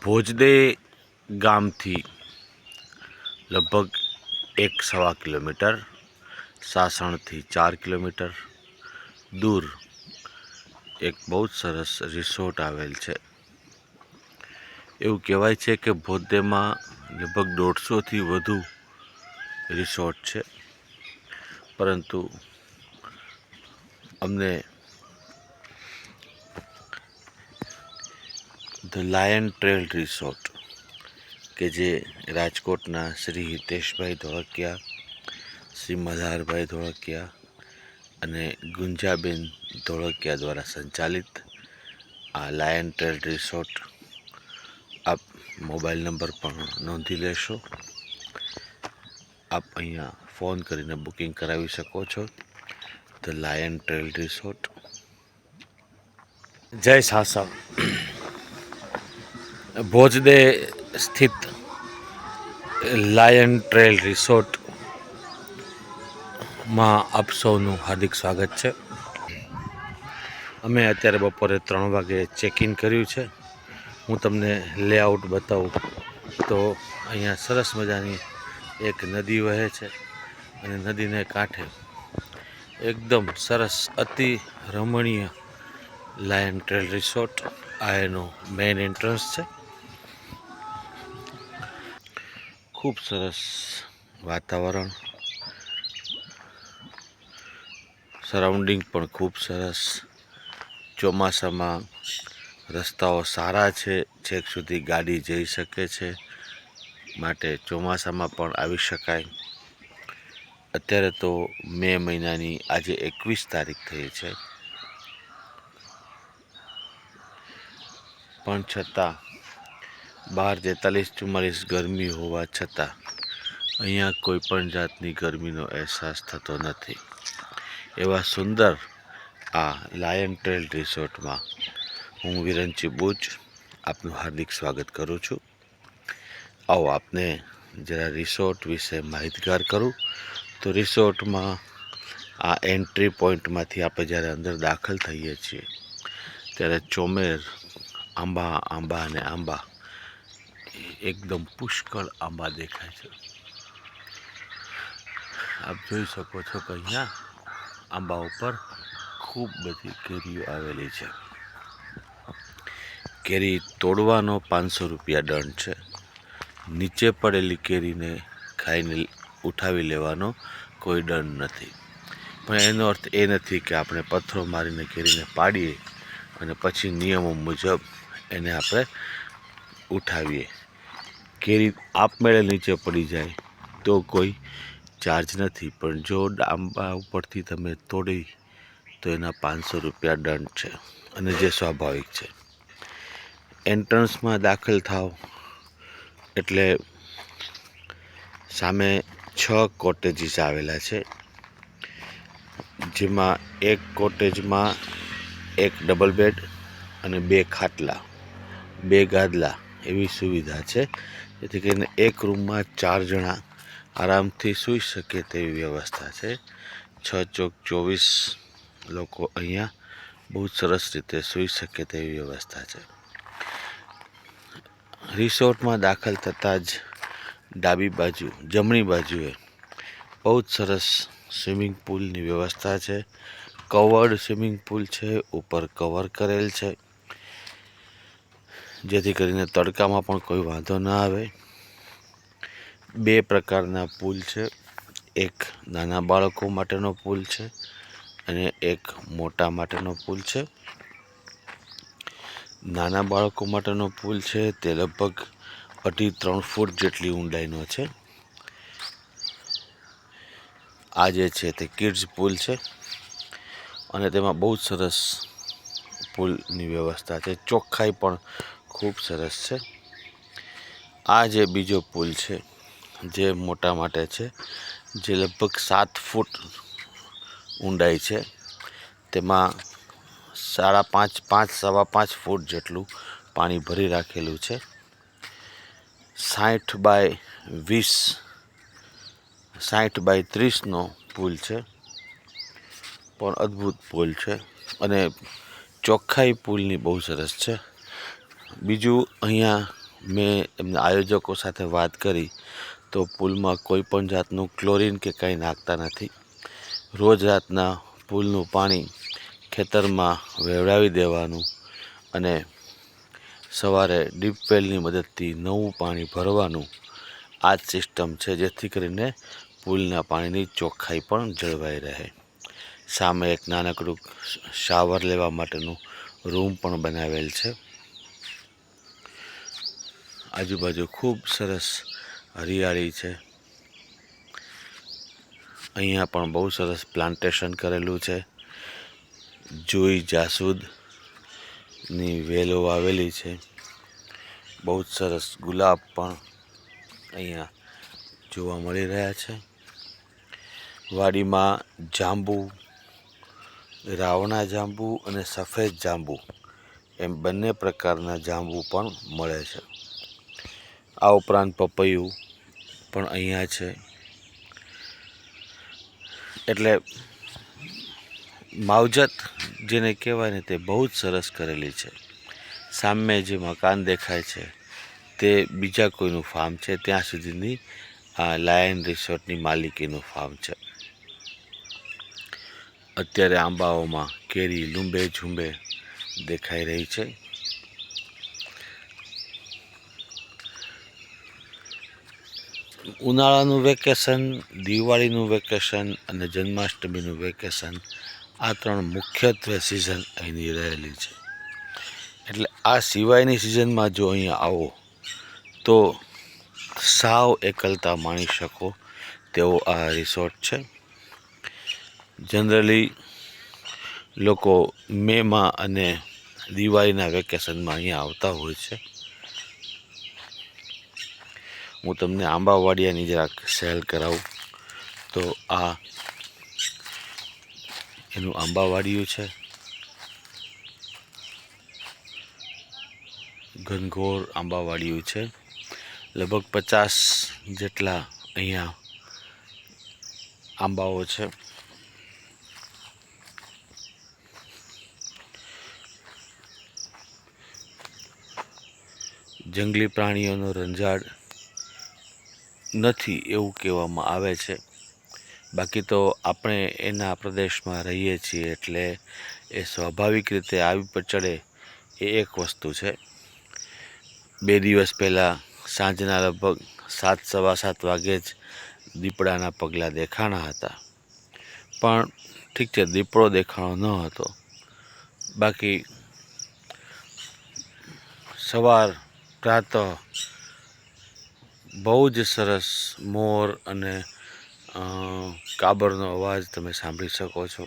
ભોજદે ગામથી લગભગ 1-1.25 kilometre, સાસણથી 4 kilometre દૂર એક બહુ જ સરસ રિસોર્ટ આવેલ છે. એવું કહેવાય છે કે ભોજદેમાં લગભગ 150થી વધુ રિસોર્ટ છે, પરંતુ અમને ધ લાયન ટ્રેલ રિસોર્ટ કે જે રાજકોટના શ્રી હિતેશભાઈ ધોળકિયા, શ્રી મલ્હારભાઈ ધોળકિયા અને ગુંજાબેન ધોળકિયા દ્વારા સંચાલિત આ લાયન ટ્રેલ રિસોર્ટ આપ મોબાઈલ નંબર પણ નોંધી લેશો. આપ અહીંયા ફોન કરીને બુકિંગ કરાવી શકો છો. The lion trail resort. જય સાસણ. ભોજદે સ્થિત લાયન ટ્રેલ રિસોર્ટમાં આપ સૌનું હાર્દિક સ્વાગત છે. અમે અત્યારે બપોરે 3 વાગે ચેક ઇન કર્યું છે. હું તમને લેઆઉટ બતાવું તો અહીંયા સરસ મજાની એક નદી વહે છે અને નદીને કાંઠે એકદમ સરસ અતિ રમણીય લાયન ટ્રેલ રિસોર્ટ. આ એનો મેઇન એન્ટ્રન્સ છે. ખૂબ સરસ વાતાવરણ, સરાઉન્ડિંગ પણ ખૂબ સરસ. ચોમાસામાં રસ્તાઓ સારા છે, છેક સુધી ગાડી જઈ શકે છે, માટે ચોમાસામાં પણ આવી શકાય. અત્યારે તો મે મહિનાની આજે 21 તારીખ થઈ છે, પણ છતાં બહાર 43-44 ગરમી હોવા છતાં અહીંયા કોઈ પણ જાતની ગરમીનો અહેસાસ થતો નથી. એવા સુંદર આ લાયન ટ્રેલ રિસોર્ટમાં હું વિરંચી બુચ આપનું હાર્દિક સ્વાગત કરું છું. આવો આપને જરા રિસોર્ટ વિશે માહિતગાર કરું. તો રિસોર્ટમાં આ એન્ટ્રી પોઈન્ટમાંથી આપણે જ્યારે અંદર દાખલ થઈએ છીએ ત્યારે ચોમેર આંબા અને આંબા, એકદમ પુષ્કળ આંબા દેખાય છે. આપ જોઈ શકો છો કે અહીંયા આંબા ઉપર ખૂબ બધી કેરીઓ આવેલી છે. કેરી તોડવાનો 500 રૂપિયા દંડ છે. નીચે પડેલી કેરીને ખાઈને ઉઠાવી લેવાનો કોઈ દંડ નથી. પણ એનો અર્થ એ નથી કે આપણે પથ્થરો મારીને કેરીને પાડીએ અને પછી નિયમો મુજબ એને આપણે ઉઠાવીએ. કેરી આપમેળે નીચે પડી જાય તો કોઈ ચાર્જ નથી, પણ જો આંબા ઉપરથી તમે તોડી તો એના 500 રૂપિયા દંડ છે, અને જે સ્વાભાવિક છે. એન્ટ્રન્સમાં દાખલ થાવ એટલે સામે 6 કોટેજીસ આવેલા છે, જેમાં એક કોટેજમાં એક ડબલ બેડ અને 2 ખાટલા, 2 ગાદલા એવી સુવિધા છે, જેથી કરીને એક રૂમમાં 4 જણા આરામથી સૂઈ શકે તેવી વ્યવસ્થા છે. 6 ચોક 24 લોકો અહીંયા બહુ સરસ રીતે સૂઈ શકે તેવી વ્યવસ્થા છે. રિસોર્ટમાં દાખલ થતાં જ જમણી બાજુએ બહુ જ સરસ સ્વિમિંગ પુલની વ્યવસ્થા છે. કવર્ડ સ્વિમિંગ પુલ છે, ઉપર કવર કરેલ છે, જેથી કરીને તડકામાં પણ કોઈ વાંધો ના આવે. 2 પ્રકારના પુલ છે, એક નાના બાળકો માટેનો પુલ છે અને એક મોટા માટેનો પુલ છે. નાના બાળકો માટેનો પુલ છે તે લગભગ 2.5-3 ફૂટ જેટલી ઊંડાઈનો છે. આ જે છે તે કિડ્સ પુલ છે અને તેમાં બહુ જ સરસ પુલની વ્યવસ્થા છે. ચોખ્ખાઈ પણ ખૂબ સરસ છે. આ જે બીજો પુલ છે જે મોટા માટે છે, જે લગભગ 7 ફૂટ ઊંડાઈ છે, તેમાં 5.5 ફૂટ જેટલું પાણી ભરી રાખેલું છે. 60 બાય 30નો પુલ છે, પણ અદ્ભુત પુલ છે અને ચોખ્ખાઈ પુલની બહુ સરસ છે. બીજું અહીંયા મેં એમના આયોજકો સાથે વાત કરી તો પુલમાં કોઈ પણ જાતનું ક્લોરીન કે કંઈ નાખતા નથી. રોજ રાતના પુલનું પાણી ખેતરમાં વેવડાવી દેવાનું અને સવારે ડીપવેલની મદદથી નવું પાણી ભરવાનું. આ જ સિસ્ટમ છે, જેથી કરીને પુલના પાણીની ચોખ્ખાઈ પણ જળવાઈ રહે. સામે એક નાનકડું શાવર લેવા માટેનું રૂમ પણ બનાવેલ છે. આજુબાજુ ખૂબ સરસ હરિયાળી છે. અહીંયા પણ બહુ સરસ પ્લાન્ટેશન કરેલું છે. જુઈ જાસૂદની વેલો આવેલી છે. બહુ જ સરસ ગુલાબ પણ અહીંયા જોવા મળી રહ્યા છે. વાડીમાં જાંબુ, રાવણા જાંબુ અને સફેદ જાંબુ એમ બંને પ્રકારના જાંબુ પણ મળે છે. આ ઉપરાંત પપૈયું પણ અહીંયા છે. એટલે માવજત જેને કહેવાય ને તે બહુ જ સરસ કરેલી છે. સામે જે મકાન દેખાય છે તે બીજા કોઈનું ફાર્મ છે. ત્યાં સુધીની આ લાયન રિસોર્ટની માલિકીનું ફાર્મ છે. અત્યારે આંબાઓમાં કેરી લૂંબે ઝૂંબે દેખાઈ રહી છે. ઉનાળાનું વેકેશન, દિવાળીનું વેકેશન અને જન્માષ્ટમીનું વેકેશન, આ ત્રણ મુખ્યત્વે સિઝન અહીંની રહેલી છે. એટલે આ સિવાયની સિઝનમાં જો અહીંયા આવો તો સાવ એકલતા માણી શકો તેવો આ રિસોર્ટ છે. જનરલી લોકો મેમાં અને દિવાળીના વેકેશનમાં અહીંયા આવતા હોય છે. હું તમને આંબાવાડિયાની જરાક સહેલ કરાવું તો આ એનું આંબાવાડિયું છે. ઘનઘોર આંબાવાડિયું છે. લગભગ 50 જેટલા અહીંયા આંબાઓ છે. જંગલી પ્રાણીઓનો રંજાડ નથી એવું કહેવામાં આવે છે. બાકી તો આપણે એના પ્રદેશમાં રહીએ છીએ એટલે એ સ્વાભાવિક રીતે આવી ચડે એ એક વસ્તુ છે. 2 દિવસ પહેલાં સાંજના લગભગ 7, સવા 7 વાગે જ દીપડાના પગલાં દેખાણા હતા. પણ ઠીક છે, દીપડો દેખાણો ન હતો. બાકી સવાર પ્રાતઃ બહુ જ સરસ મોર અને કાબરનો અવાજ તમે સાંભળી શકો છો.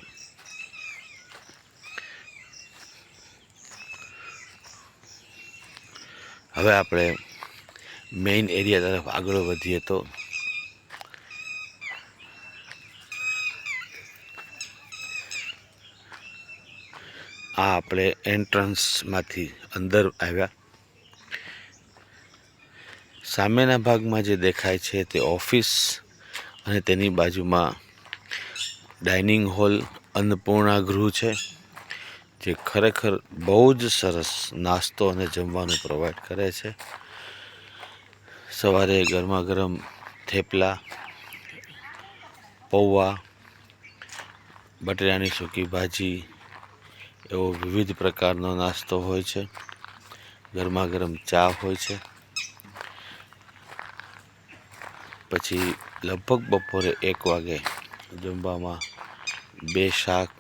હવે આપણે મેઇન એરિયા તરફ આગળ વધીએ તો આ આપણે એન્ટ્રન્સમાંથી અંદર આવ્યા. સામેના ભાગમાં જે દેખાય છે તે ઓફિસ અને તેની બાજુમાં ડાઇનિંગ હોલ, અન્નપૂર્ણા ગૃહ છે, જે ખરેખર બહુ જ સરસ નાસ્તો અને જમવાનું પ્રોવાઈડ કરે છે. સવારે ગરમા ગરમ થેપલા, પૌવા, બટેટાની સૂકી ભાજી એવો વિવિધ પ્રકારનો નાસ્તો હોય છે. ગરમા ગરમ ચા હોય છે. પછી લગભગ બપોરે 1 વાગે જમવામાં 2 શાક,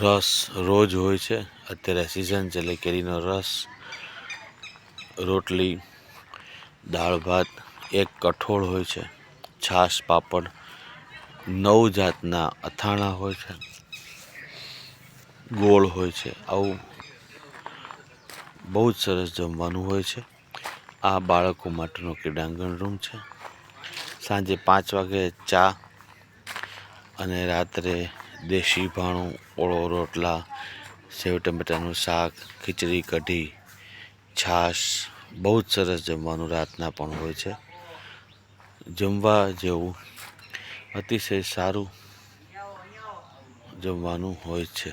રસ રોજ હોય છે. અત્યારે સિઝન છે એટલે કેરીનો રસ, રોટલી, દાળ ભાત, 1 કઠોળ હોય છે, છાશ, પાપડ, 9 જાતના અથાણાં હોય છે, ગોળ હોય છે. આવું બહુ જ સરસ જમવાનું હોય છે. આ બાળકો માટેનો ક્રીડાંગણ રૂમ છે. સાંજે 5 વાગે ચા અને રાત્રે દેશી ભાણું, ઓળો રોટલા, સેવ ટમેટાનું શાક, ખીચડી કઢી, છાશ, બહુ જ સરસ જમવાનું રાતના પણ હોય છે. જમવા જેવું અતિશય સારું જમવાનું હોય છે.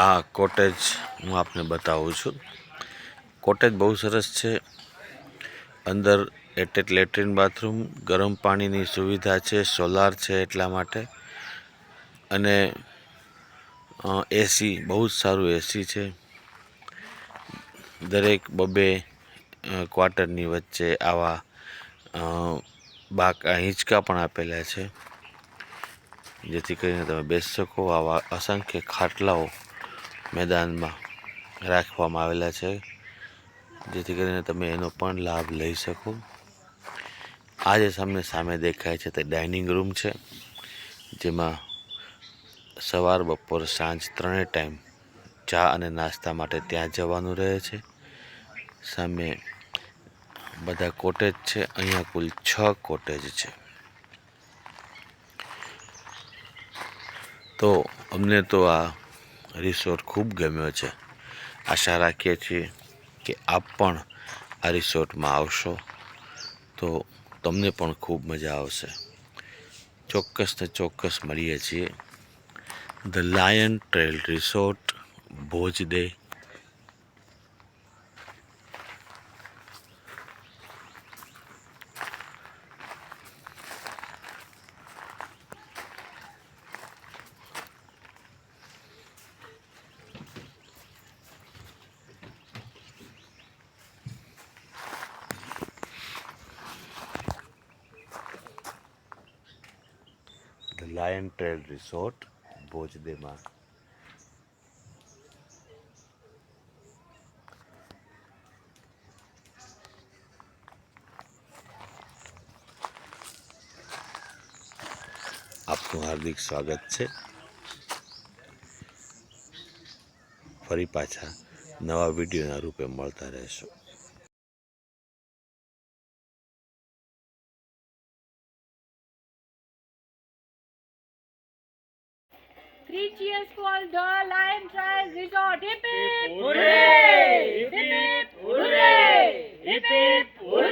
આ કોટેજ હું આપને બતાવું છું. કોટેજ બહુ સરસ છે. અંદર એટેચ લેટ્રિન બાથરૂમ, ગરમ પાણીની સુવિધા છે, સોલાર છે એટલા માટે, અને એસી બહુ જ સારું એસી છે. દરેક બબે ક્વાર્ટરની વચ્ચે આવા હિંચકા પણ આપેલા છે, જેથી કરીને તમે બેસી શકો. આવા અસંખ્ય ખાટલાઓ મેદાનમાં રાખવામાં આવેલા છે, જેથી કરીને તમે એનો પણ લાભ લઈ શકો. આ જે સામે દેખાય છે તે ડાઇનિંગ રૂમ છે, જેમાં સવાર, બપોર, સાંજ ત્રણેય ટાઈમ ચા અને નાસ્તા માટે ત્યાં જવાનું રહે છે. સામે બધા કોટેજ છે. અહીંયા કુલ 6 કોટેજ છે. તો અમને તો આ રિસોર્ટ ખૂબ ગમ્યો છે. આશા રાખીએ છીએ કે આપ પણ આ રિસોર્ટમાં આવશો તો તમને પણ ખૂબ મજા આવશે. ચોક્કસ ને ચોક્કસ મળીએ છીએ. The lion trail resort, Bhojde. The lion trail resort, ભોજદેમાં. આપનું હાર્દિક સ્વાગત છે. ફરી પાછા નવા વિડીયોના રૂપે મળતા રહેશું. Three cheers for the Lion Trail Resort. Hip hip hooray! Hip hip hooray! Hip hip hooray!